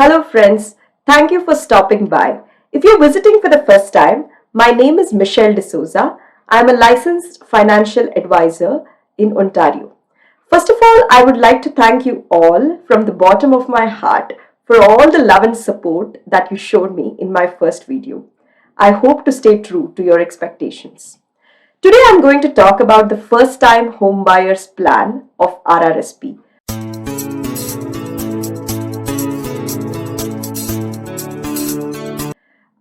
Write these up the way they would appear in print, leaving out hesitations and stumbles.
Hello friends, thank you for stopping by. If you're visiting for the first time, my name is Michelle D'Souza. I'm a licensed financial advisor in Ontario. First of all, I would like to thank you all from the bottom of my heart for all the love and support that you showed me in my first video. I hope to stay true to your expectations. Today I'm going to talk about the first time home buyers plan of RRSP.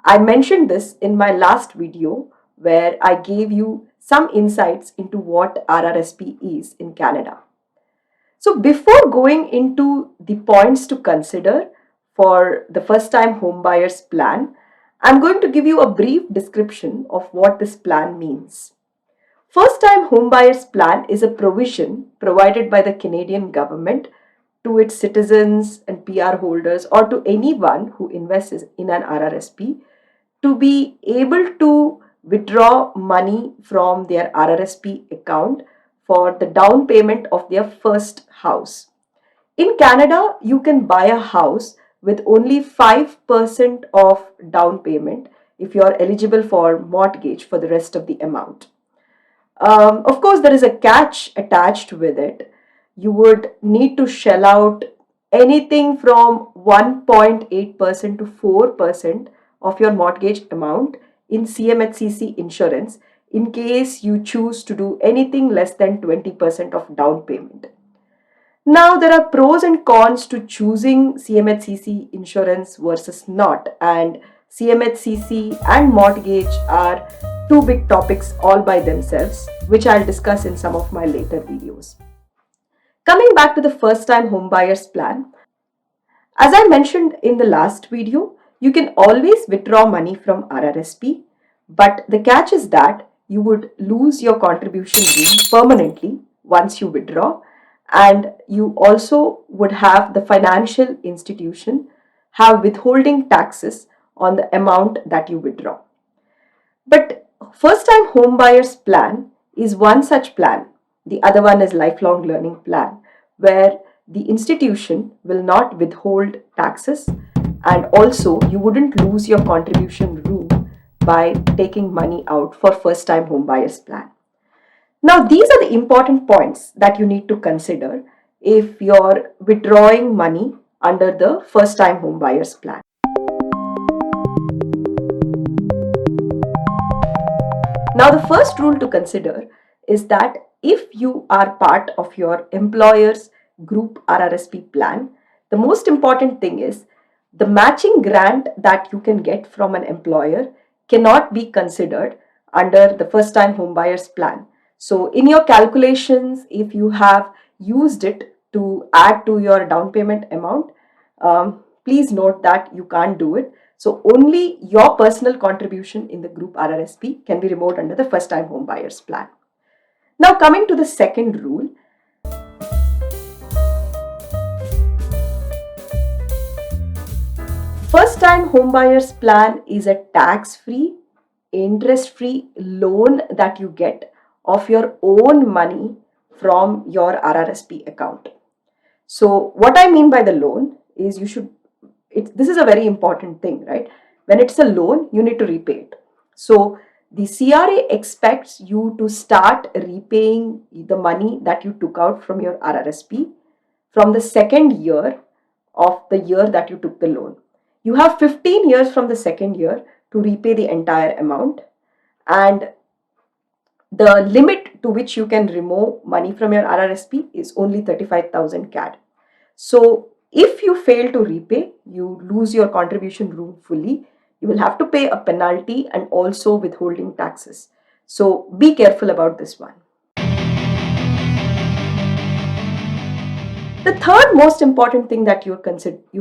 I mentioned this in my last video where I gave you some insights into what RRSP is in Canada. So before going into the points to consider for the first time homebuyers plan, I'm going to give you a brief description of what this plan means. First time homebuyers plan is a provision provided by the Canadian government to its citizens and PR holders or to anyone who invests in an RRSP to be able to withdraw money from their RRSP account for the down payment of their first house. In Canada, you can buy a house with only 5% of down payment if you are eligible for mortgage for the rest of the amount. Of course, there is a catch attached with it. You would need to shell out anything from 1.8% to 4% of your mortgage amount in CMHCC insurance in case you choose to do anything less than 20% of down payment. Now, there are pros and cons to choosing CMHCC insurance versus not, and CMHCC and mortgage are two big topics all by themselves, which I'll discuss in some of my later videos. Coming back to the first time homebuyers plan, as I mentioned in the last video, you can always withdraw money from RRSP, but the catch is that you would lose your contribution room permanently once you withdraw, and you also would have the financial institution have withholding taxes on the amount that you withdraw. But first time home buyers plan is one such plan. The other one is lifelong learning plan, where the institution will not withhold taxes and also you wouldn't lose your contribution room by taking money out for first time home buyers plan. Now, these are the important points that you need to consider if you're withdrawing money under the first time home buyers plan. Now, the first rule to consider is that if you are part of your employer's group RRSP plan, the most important thing is the matching grant that you can get from an employer cannot be considered under the first time home buyers plan. So in your calculations, if you have used it to add to your down payment amount, please note that you can't do it. So only your personal contribution in the group RRSP can be removed under the first time home buyers plan. Now coming to the second rule, first time home buyers plan is a tax-free, interest-free loan that you get of your own money from your RRSP account. So what I mean by the loan is this is a very important thing, right? When it's a loan, you need to repay it. So the CRA expects you to start repaying the money that you took out from your RRSP from the second year of the year that you took the loan. You have 15 years from the second year to repay the entire amount, and the limit to which you can remove money from your RRSP is only 35,000 CAD. So if you fail to repay, you lose your contribution room fully. You will have to pay a penalty and also withholding taxes. So be careful about this one. The third most important thing that you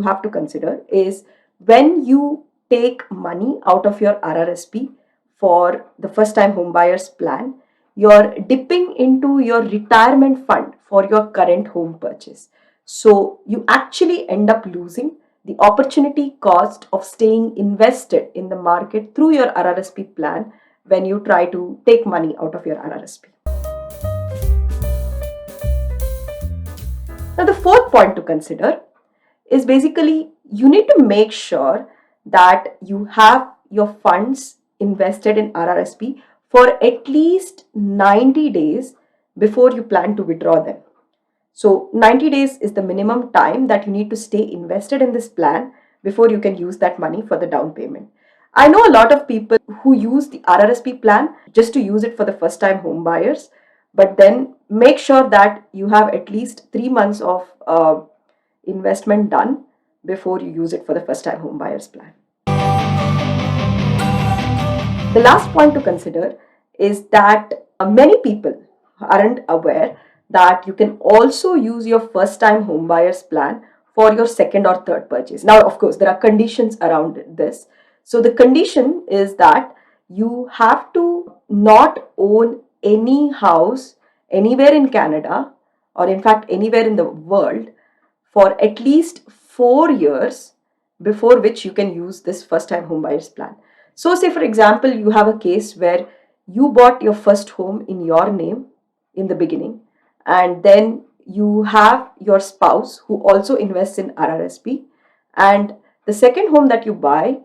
have to consider is when you take money out of your RRSP for the first time home buyers plan, you're dipping into your retirement fund for your current home purchase. So you actually end up losing the opportunity cost of staying invested in the market through your RRSP plan when you try to take money out of your RRSP. Now, the fourth point to consider is basically you need to make sure that you have your funds invested in RRSP for at least 90 days before you plan to withdraw them. So 90 days is the minimum time that you need to stay invested in this plan before you can use that money for the down payment. I know a lot of people who use the RRSP plan just to use it for the first time home buyers, but then make sure that you have at least 3 months of investment done before you use it for the first time home buyers plan. The last point to consider is that many people aren't aware that you can also use your first time home buyers plan for your second or third purchase. Now, of course, there are conditions around this. So, the condition is that you have to not own any house anywhere in Canada, or in fact anywhere in the world, for at least 4 years before which you can use this first time home buyers plan. So, say for example, you have a case where you bought your first home in your name in the beginning, and then you have your spouse who also invests in RRSP, and the second home that you buy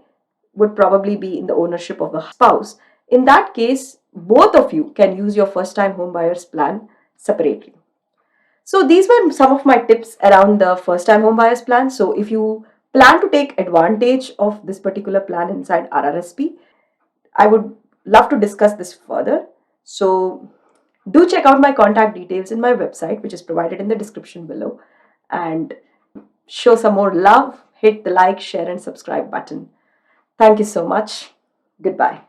would probably be in the ownership of the spouse. In that case, both of you can use your first time home buyers plan separately. So these were some of my tips around the first time home buyers plan. So if you plan to take advantage of this particular plan inside RRSP, I would love to discuss this further. So do check out my contact details in my website, which is provided in the description below, and show some more love. Hit the like, share, and subscribe button. Thank you so much. Goodbye.